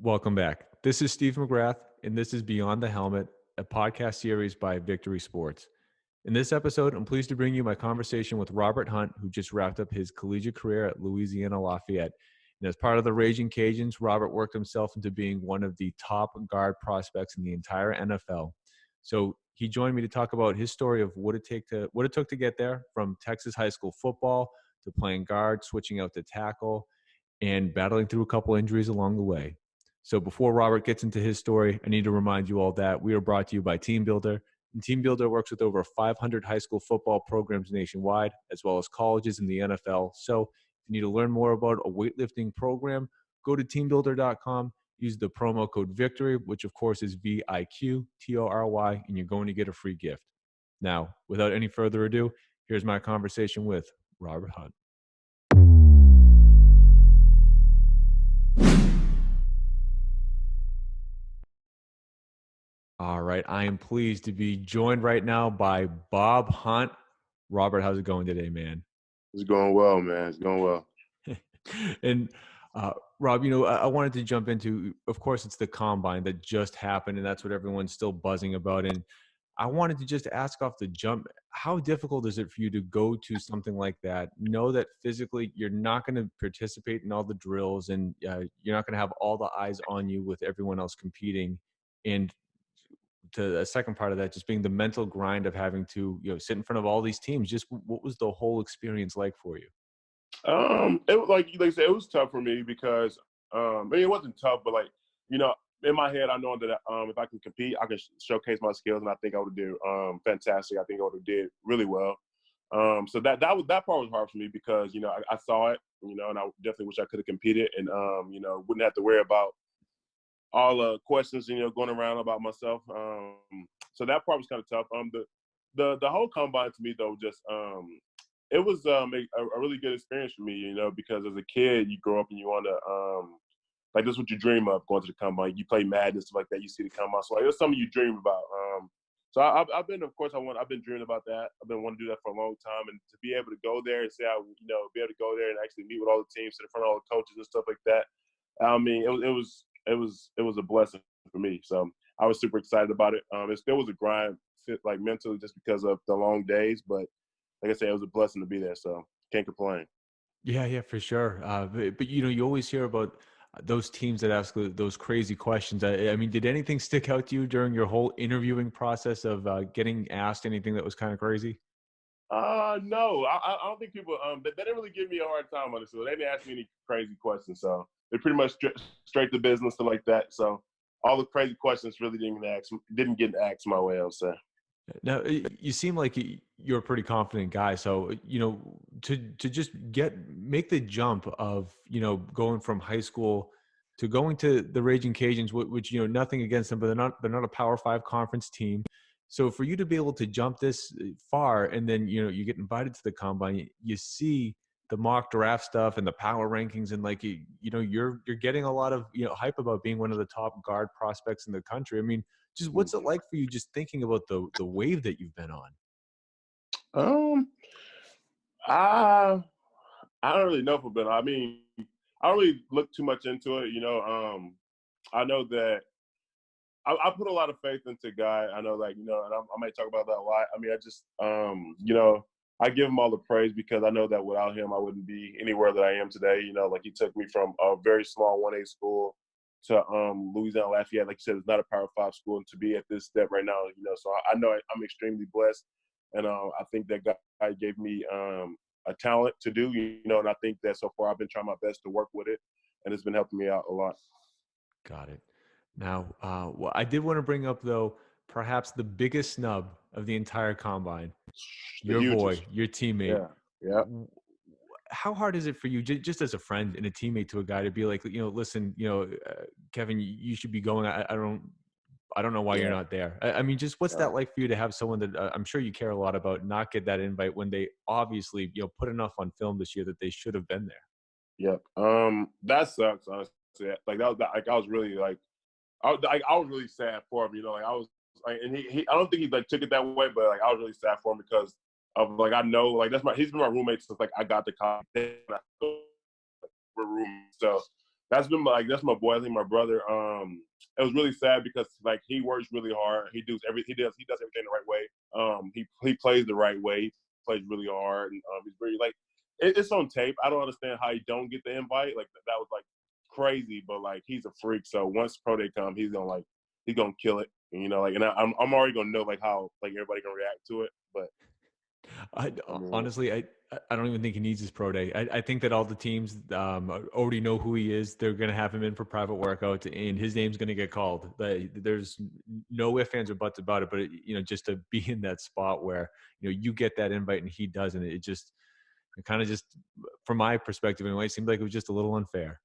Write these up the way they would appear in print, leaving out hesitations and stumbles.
Welcome back. This is Steve McGrath, and this is Beyond the Helmet, a podcast series by Victory Sports. In this episode, I'm pleased to bring you my conversation with Robert Hunt, who just wrapped up his collegiate career at Louisiana-Lafayette. And as part of the Raging Cajuns, Robert worked himself into being one of the top guard prospects in the entire NFL. So he joined me to talk about his story of what it took to get there, from Texas high school football to playing guard, switching out to tackle, and battling through a couple injuries along the way. So before Robert gets into his story, I need to remind you all that we are brought to you by Team Builder. And Team Builder works with over 500 high school football programs nationwide, as well as colleges in the NFL. So if you need to learn more about a weightlifting program, go to teambuilder.com, use the promo code VICTORY, which of course is VIQTORY, and you're going to get a free gift. Now, without any further ado, here's my conversation with Robert Hunt. All right. I am pleased to be joined right now by Bob Hunt. Robert, how's it going today, man? It's going well, man. It's going well. And Rob, I wanted to jump into, of course, it's the combine that just happened, and that's what everyone's still buzzing about. And I wanted to just ask off the jump, how difficult is it for you to go to something like that? Know that physically you're not going to participate in all the drills, and you're not going to have all the eyes on you with everyone else competing. And to the second part of that, just being the mental grind of having to, sit in front of all these teams. Just what was the whole experience like for you? It was like you said, it was tough for me because I mean, it wasn't tough, but in my head, I know that if I can compete, I can showcase my skills, and I think I would do fantastic. I think I would have did really well. So that part was hard for me because I saw it, and I definitely wish I could have competed, and wouldn't have to worry about all the questions going around about myself. So that part was kind of tough. The whole combine to me though, just it was a really good experience for me, because as a kid you grow up and you want to like this is what you dream of, going to the combine. You play Madden and stuff like that. You see the combine, so like it's something you dream about. So I've been, of course, I've been dreaming about that. I've been wanting to do that for a long time, and to be able to go there and say, be able to go there and actually meet with all the teams, sit in front of all the coaches and stuff like that. I mean, it was a blessing for me. So I was super excited about it. It still was a grind, like mentally, just because of the long days. But like I said, it was a blessing to be there. So can't complain. Yeah, for sure. But you always hear about those teams that ask those crazy questions. I mean, did anything stick out to you during your whole interviewing process of getting asked anything that was kind of crazy? No, I don't think people they didn't really give me a hard time on it. So they didn't ask me any crazy questions. So they pretty much straight to business and like that. So all the crazy questions really didn't get asked my way, I'll say. Now, you seem like you're a pretty confident guy. So, to just make the jump of, going from high school to going to the Raging Cajuns, which, nothing against them, but they're not a Power Five conference team. So for you to be able to jump this far, and then, you get invited to the combine, you see the mock draft stuff and the power rankings, and like, you're getting a lot of, hype about being one of the top guard prospects in the country. I mean, just what's it like for you just thinking about the wave that you've been on? Um, I I don't really know for Ben. I mean, I don't really look too much into it. I know that I put a lot of faith into Guy. I know, like, and I might talk about that a lot. I mean, I just, I give him all the praise because I know that without him, I wouldn't be anywhere that I am today. Like he took me from a very small 1A school to Louisiana-Lafayette. Like you said, it's not a Power 5 school, and to be at this step right now, so I know I'm extremely blessed. And I think that guy gave me a talent to do, and I think that so far I've been trying my best to work with it, and it's been helping me out a lot. Got it. Now, well, I did want to bring up, though, perhaps the biggest snub of the entire combine, The your boy, hugest. your teammate. Yeah. Yeah. How hard is it for you, just as a friend and a teammate to a guy, to be like, listen, Kevin, you should be going. I don't know why you're Yeah. not there. I mean, just what's Yeah. that like for you to have someone that I'm sure you care a lot about not get that invite when they obviously, put enough on film this year that they should have been there? Yep. That sucks, honestly. Like that was like I was really like I was really sad for him. Like I was like, and he I don't think he like took it that way, but like I was really sad for him because of like I know like he's been my roommate since like I got to college. We're roommates, so that's my boy. I think my brother. It was really sad because like he works really hard. He does everything the right way. He plays the right way. He plays really hard, and he's really like it's on tape. I don't understand how he don't get the invite. Like that was like crazy, but like he's a freak. So once pro day come, he's gonna kill it. And, like, and I'm already gonna know like how like everybody gonna react to it. But I I mean, honestly, I don't even think he needs his pro day. I think that all the teams already know who he is. They're going to have him in for private workouts, and his name's going to get called. There's no ifs, ands, or buts about it. But just to be in that spot where you get that invite and he doesn't, it kind of just, from my perspective anyway, it seemed like it was just a little unfair.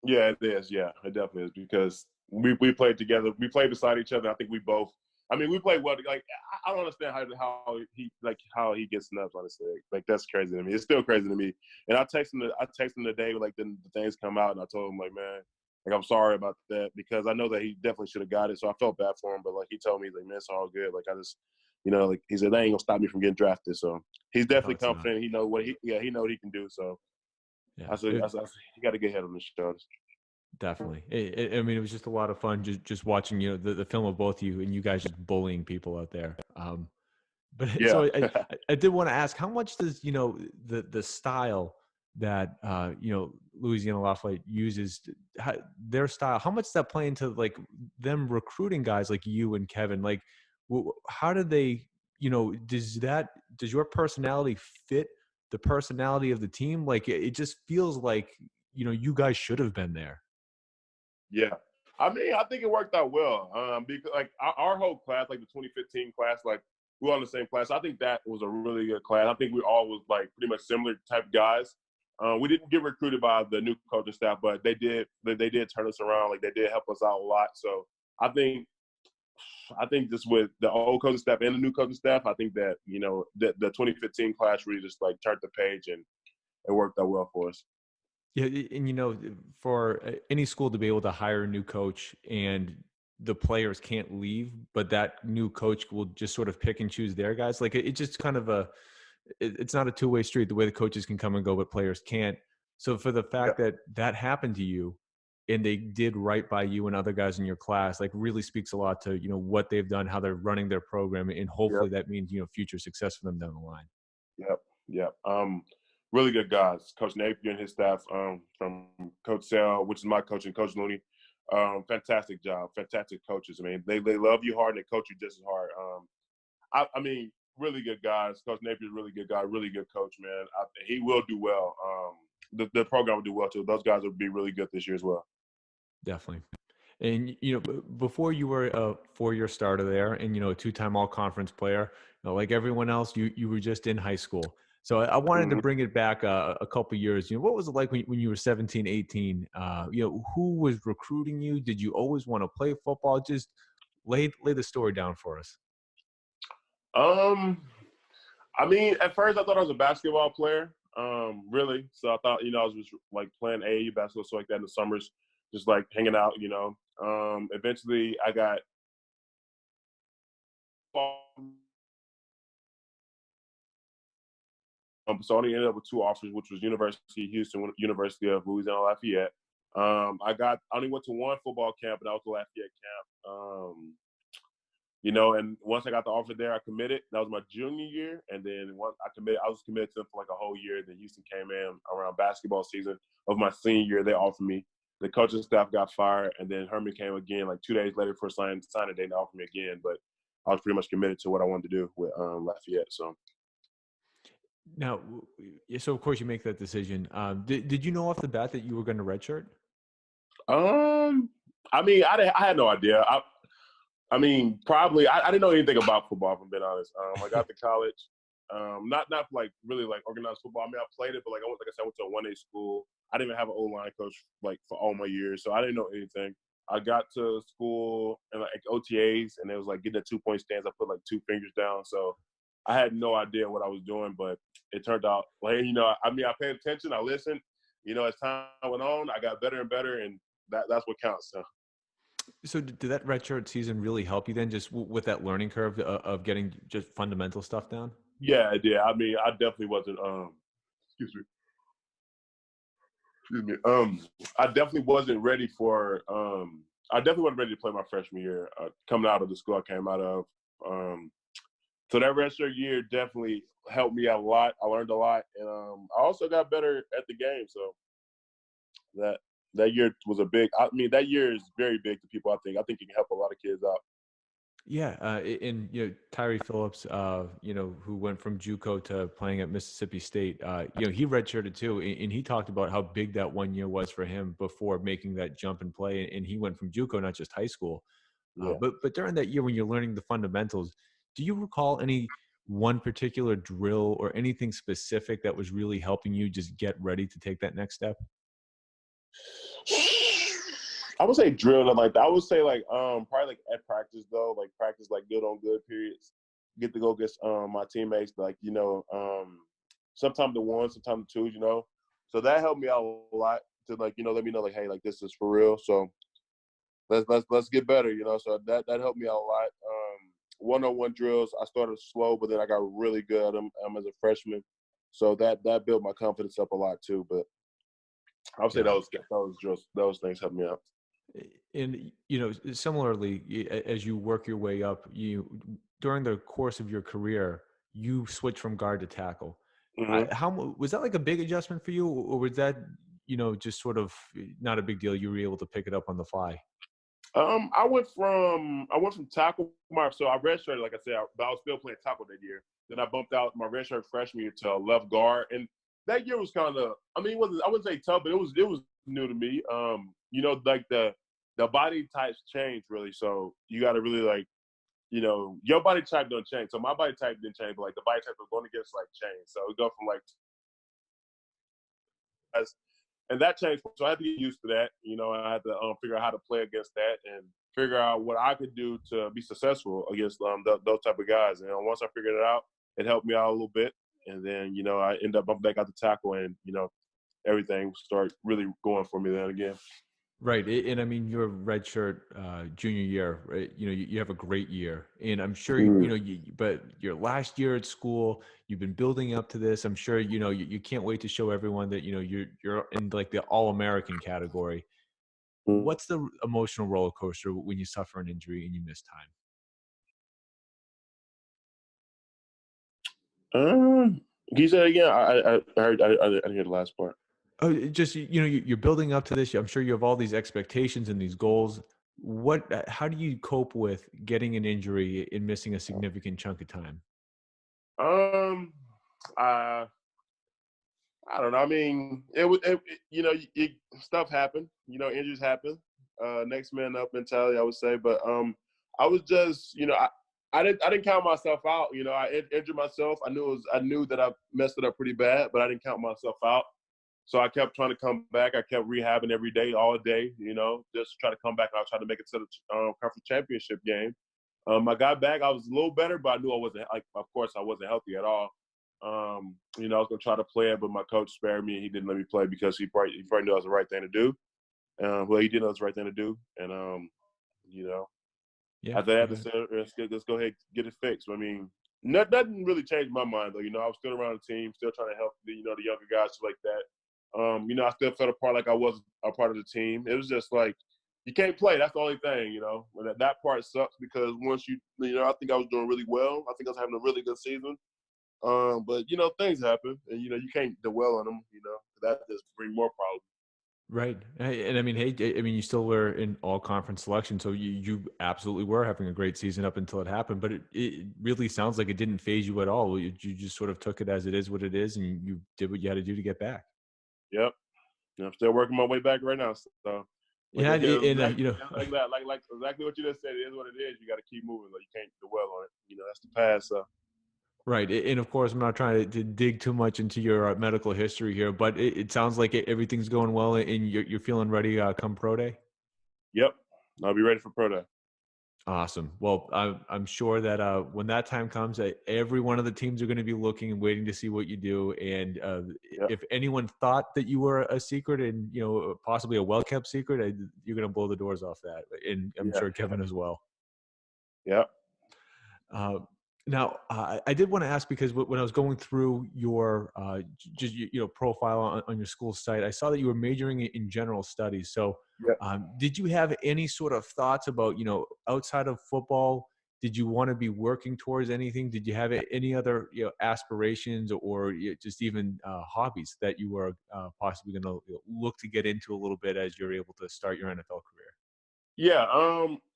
yeah, it is. Yeah, it definitely is because we played together. We played beside each other. I think we both. I mean, we played well. Like I don't understand how he gets nuts. Honestly, like that's crazy to me. It's still crazy to me. And I texted him the day like the things come out, and I told him like, man, like I'm sorry about that because I know that he definitely should have got it. So I felt bad for him, but like he told me like, man, it's all good. Like I just, like he said, they ain't gonna stop me from getting drafted. So he's No, definitely it's not. confident. He know what he know what he can do. So Yeah. I said, he got to get ahead on the shoulders. Definitely. I mean, it was just a lot of fun just watching, the film of both of you and you guys just bullying people out there. But Yeah. so I did want to ask, how much does, the style that, Louisiana Lafayette uses, their style, how much does that play into like them recruiting guys like you and Kevin? Like, how do they, does your personality fit the personality of the team? Like, it just feels like, you guys should have been there. Yeah. I mean, I think it worked out well. Because like our whole class, like the 2015 class, like we were on the same class. I think that was a really good class. I think we all was like pretty much similar type guys. We didn't get recruited by the new coaching staff, but they did turn us around. Like they did help us out a lot. So I think just with the old coaching staff and the new coaching staff, I think that the 2015 class really just like turned the page and it worked out well for us. Yeah, and for any school to be able to hire a new coach and the players can't leave, but that new coach will just sort of pick and choose their guys. Like it just kind of it's not a two-way street. The way the coaches can come and go, but players can't. So for the Yeah. fact that that happened to you, and they did right by you and other guys in your class, like really speaks a lot to what they've done, how they're running their program, and hopefully Yep. that means future success for them down the line. Yep. Yep. Really good guys. Coach Napier and his staff, from Coach Sell, which is my coach, and Coach Looney. Fantastic job. Fantastic coaches. I mean, they love you hard and they coach you just as hard. I mean, really good guys. Coach Napier's a really good guy, really good coach, man. He will do well. The program will do well too. Those guys will be really good this year as well. Definitely. And before you were a four-year starter there, and a two-time All-Conference player, like everyone else, you were just in high school. So I wanted to Mm-hmm. bring it back a couple years. What was it like when you were 17, 18? Who was recruiting you? Did you always want to play football? Just lay the story down for us. Um, I mean, at first I thought I was a basketball player. Really. So I thought, I was just like playing AAU basketball, so like that in the summers, just like hanging out, Eventually I got so I only ended up with two offers, which was University of Houston, University of Louisiana-Lafayette. I only went to one football camp, and that was the Lafayette camp. And once I got the offer there, I committed. That was my junior year, and then once I committed, I was committed to them for like a whole year. Then Houston came in around basketball season of my senior year. They offered me. The coaching staff got fired, and then Herman came again like 2 days later for signing day. They offered me again, but I was pretty much committed to what I wanted to do with Lafayette. So. Now, so of course you make that decision. Did you know off the bat that you were going to redshirt? I mean, I had no idea. I mean, probably I didn't know anything about football, if I'm being honest. I got to college, not like really like organized football. I mean, I played it, but like I went to a 1A school. I didn't even have an O-line coach like for all my years, so I didn't know anything. I got to school and like OTAs, and it was like getting a 2-point stance. I put like 2 fingers down, so I had no idea what I was doing, but it turned out like I mean, I paid attention, I listened. As time went on, I got better and better, and that's what counts. So did that redshirt season really help you then, just with that learning curve of getting just fundamental stuff down? Yeah, it did. I mean, I definitely wasn't. Excuse me. Excuse me. I definitely wasn't ready for. I definitely wasn't ready to play my freshman year. Coming out of the school I came out of. So that redshirt year definitely helped me out a lot. I learned a lot, and I also got better at the game. So that year was a big. I mean, that year is very big to people. I think it can help a lot of kids out. Yeah, and Tyree Phillips, who went from JUCO to playing at Mississippi State, he redshirted too, and he talked about how big that 1 year was for him before making that jump and play. And he went from JUCO, not just high school. Yeah. But during that year when you're learning the fundamentals, do you recall any one particular drill or anything specific that was really helping you just get ready to take that next step? I would say drill, nothing like that. I would say probably like at practice though, like practice like good on good periods. Get to go against my teammates, sometimes the ones, sometimes the twos. So that helped me out a lot to let me know like, hey, like this is for real. So let's get better. So that helped me out a lot. One-on-one drills, I started slow, but then I got really good at them as a freshman. So that built my confidence up a lot too. But I would say Yeah. those drills, those things helped me out. And similarly, as you work your way up, you during the course of your career, you switch from guard to tackle. Mm-hmm. Was that like a big adjustment for you, or was that just sort of not a big deal? You were able to pick it up on the fly. I went from tackle. So I redshirted, like I said, but I was still playing tackle that year. Then I bumped out my redshirt freshman year to left guard, and that year was kind of. I mean, I wouldn't say tough, but it was new to me. Like the body types change really, so you got to really your body type don't change. So my body type didn't change, but like the body type was going against changed. So it go from and that changed. So I had to get used to that. I had to figure out how to play against that and figure out what I could do to be successful against those type of guys. And once I figured it out, it helped me out a little bit. And then, I ended up bumping back out the tackle and, everything started really going for me then again. Right. And I mean, your redshirt junior year, right? You have a great year, and I'm sure, but your last year at school, you've been building up to this. I'm sure, you can't wait to show everyone that, you're in like the All-American category. What's the emotional roller coaster when you suffer an injury and you miss time? Can you say it again? I heard. I didn't hear the last part. Oh, just, you're building up to this. I'm sure you have all these expectations and these goals. How do you cope with getting an injury and missing a significant chunk of time? I I don't know. I mean, stuff happened. Injuries happen. Next man up mentality, I would say. But I was just, I didn't count myself out. I injured myself. I knew that I messed it up pretty bad, but I didn't count myself out. So I kept trying to come back. I kept rehabbing every day, all day. Just to try to come back. And I was trying to make it to the conference championship game. I got back. I was a little better, but I knew I wasn't. Of course, I wasn't healthy at all. I was gonna try to play it, but my coach spared me. He didn't let me play because he probably knew it was the right thing to do. Well, he did know it was the right thing to do, and Yeah. after that, let's go ahead and get it fixed. I mean, nothing really changed my mind though. I was still around the team, still trying to help the younger guys like that. I still felt a part like I was a part of the team. It was just like you can't play. That's the only thing. That part sucks because once I think I was doing really well. I think I was having a really good season. But things happen, and you can't dwell on them. That just bring more problems. Right. And I mean, hey, I mean, you still were in all conference selection, so you absolutely were having a great season up until it happened. But it really sounds like it didn't phase you at all. You just sort of took it as it is what it is, and you did what you had to do to get back. Yep. I'm still working my way back right now. So, Yeah, and like that, like exactly what you just said. It is what it is. You got to keep moving. Like you can't dwell on it. That's the past. So. right. And of course, I'm not trying to dig too much into your medical history here, but it sounds like everything's going well, and you're feeling ready come pro day. Yep. I'll be ready for pro day. Awesome. Well, I'm sure that when that time comes, every one of the teams are going to be looking and waiting to see what you do. And Yep. if anyone thought that you were a secret and possibly a well-kept secret, you're going to blow the doors off that. And I'm sure Kevin as well. Yep. Now, I did want to ask because when I was going through your profile on your school site, I saw that you were majoring in general studies. So, Yeah. did you have any sort of thoughts about outside of football? Did you want to be working towards anything? Did you have any other aspirations or just even hobbies that you were possibly going to look to get into a little bit as you're able to start your NFL career? Yeah,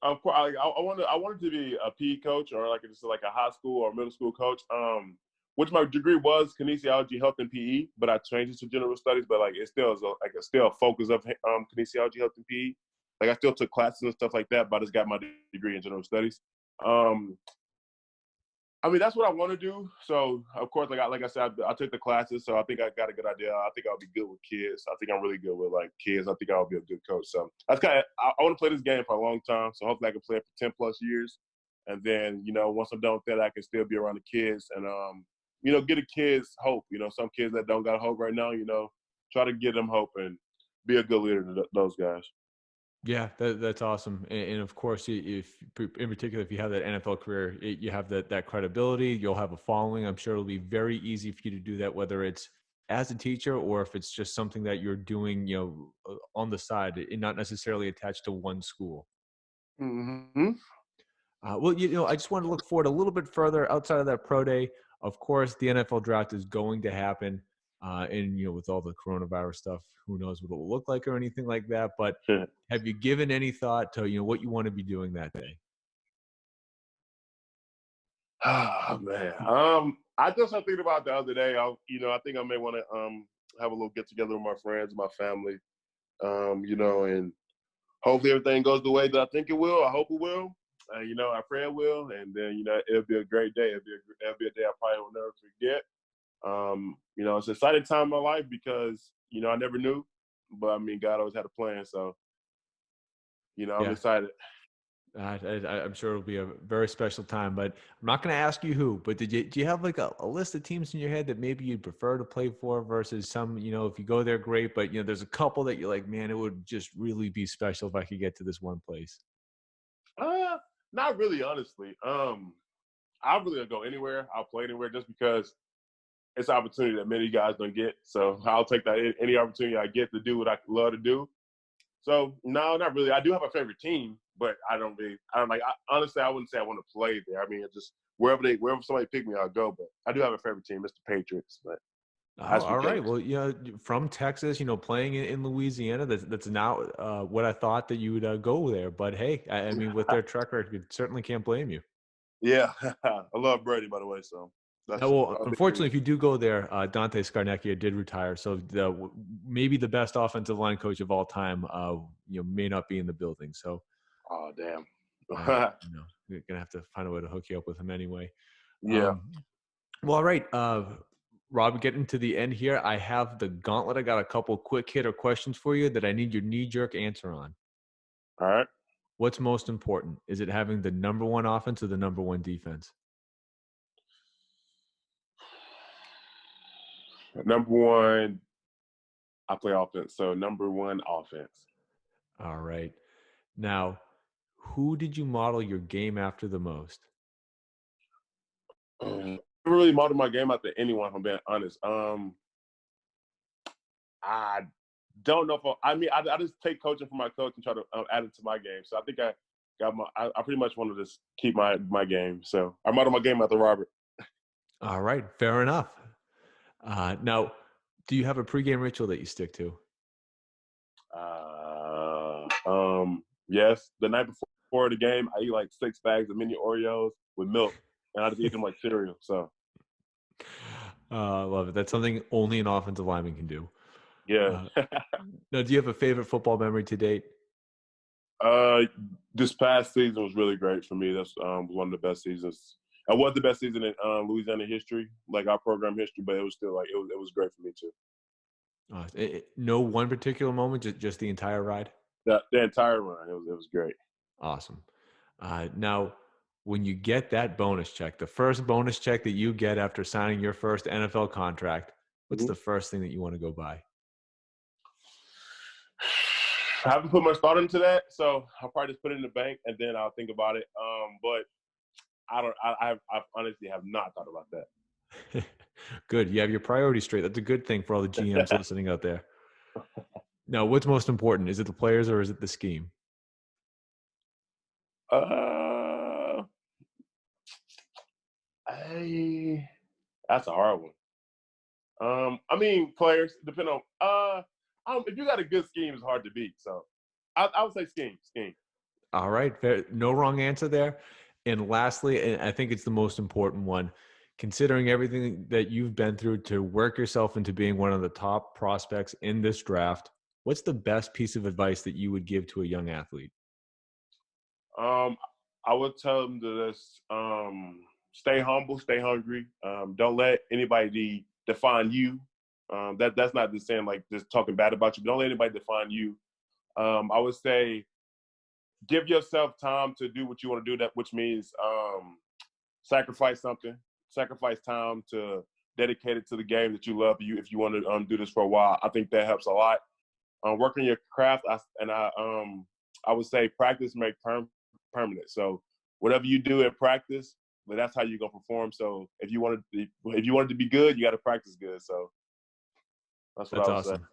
of course, I wanted to be a PE coach or like just like a high school or middle school coach. Which my degree was kinesiology, health, and PE, but I changed it to general studies. But like it still is still a focus of kinesiology, health, and PE. Like I still took classes and stuff like that, but I just got my degree in general studies. Um, I mean, that's what I want to do. So, of course, like I said, I took the classes, so I think I got a good idea. I think I'll be good with kids. I think I'm really good with like kids. I think I'll be a good coach. So that's I want to play this game for a long time. So hopefully I can play it for 10 plus years, and then once I'm done with that, I can still be around the kids and get the kids hope. Some kids that don't got hope right now, try to give them hope and be a good leader to those guys. Yeah, that's awesome. And of course, if in particular, if you have that NFL career, you have that credibility, you'll have a following. I'm sure it'll be very easy for you to do that, whether it's as a teacher or if it's just something that you're doing, on the side and not necessarily attached to one school. Mm-hmm. Well, I just want to look forward a little bit further outside of that pro day. Of course, the NFL draft is going to happen, and with all the coronavirus stuff, who knows what it will look like or anything like that. But have you given any thought to what you want to be doing that day? Oh man, I just was thinking about the other day. I think I may want to have a little get together with my friends, my family, and hopefully everything goes the way that I think it will. I hope it will. I pray it will, and then it'll be a great day. It'll be a day I probably will never forget. It's an exciting time in my life because I never knew, but I mean God always had a plan, so I'm Yeah, excited. I'm sure it'll be a very special time. But I'm not going to ask you who. But do you have like a list of teams in your head that maybe you'd prefer to play for versus some? If you go there, great. But there's a couple that you're like, man, it would just really be special if I could get to this one place. Uh, Not really, honestly. I really go anywhere. I'll play anywhere just because it's an opportunity that many guys don't get. So I'll take that any opportunity I get to do what I love to do. So no, not really. I do have a favorite team, but I don't really. I don't like. Honestly, I wouldn't say I want to play there. I mean, it's just wherever somebody pick me, I'll go. But I do have a favorite team. It's the Patriots. But Oh, that's all because right. Well, from Texas, playing in Louisiana, that's now what I thought that you would go there. But hey, I mean, with their track record, you certainly can't blame you. yeah, I love Brady by the way. So that's Well, a big unfortunately, reason. if you do go there, Dante Scarnecchia did retire, so maybe the best offensive line coach of all time, may not be in the building. So, Oh damn. you're gonna have to find a way to hook you up with him anyway. Yeah. Um, well, all right, Rob, getting to the end here, I have the gauntlet. I got a couple quick hitter questions for you that I need your knee jerk answer on. All right. What's most important? Is it having the number one offense or the number one defense? Number one, I play offense. So number one, offense. All right. Now, who did you model your game after the most? I really model my game after anyone. If I'm being honest. I don't know if I just take coaching from my coach and try to add it to my game. So I think I pretty much want to just keep my game. So I model my game after Robert. All right, fair enough. Now, do you have a pregame ritual that you stick to? Yes. The night before the game, I eat like 6 bags of mini Oreos with milk, and I just eat them like cereal. So I love it. That's something only an offensive lineman can do. yeah. Uh, Now, do you have a favorite football memory to date? uh, this past season was really great for me. That's was one of the best seasons. It was the best season in Louisiana history, like our program history, but it was still like it was great for me too. No one particular moment, just the entire ride? The entire run, it was great. Awesome. Now, when you get that bonus check, the first bonus check that you get after signing your first NFL contract, what's Mhm. the first thing that you want to go buy? I haven't put much thought into that, so I'll probably just put it in the bank and then I'll think about it. But I honestly have not thought about that. Good. You have your priorities straight. That's a good thing for all the GMs listening out there. Now, what's most important? Is it the players or is it the scheme? Uh, that's a hard one. I mean, players depend on. If you got a good scheme, it's hard to beat. So, I would say scheme. All right. Fair. No wrong answer there. And lastly, and I think it's the most important one, considering everything that you've been through to work yourself into being one of the top prospects in this draft, what's the best piece of advice that you would give to a young athlete? I would tell them to just stay humble, stay hungry. Don't let anybody define you. That's not just saying like just talking bad about you, but don't let anybody define you. I would say give yourself time to do what you want to do, that which means sacrifice something, sacrifice time to dedicate it to the game that you love. If you want to do this for a while, I think that helps a lot. Working your craft, I would say practice make permanent. So whatever you do in practice, but that's how you're gonna perform. So if you wanted to be good, you got to practice good. So that's what That's I would say. awesome.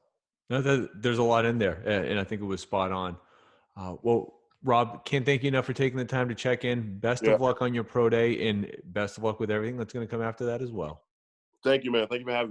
No, there's a lot in there, and I think it was spot on. Well, Rob, can't thank you enough for taking the time to check in. Best Yeah. of luck on your pro day, and best of luck with everything that's going to come after that as well. Thank you, man. Thank you for having me.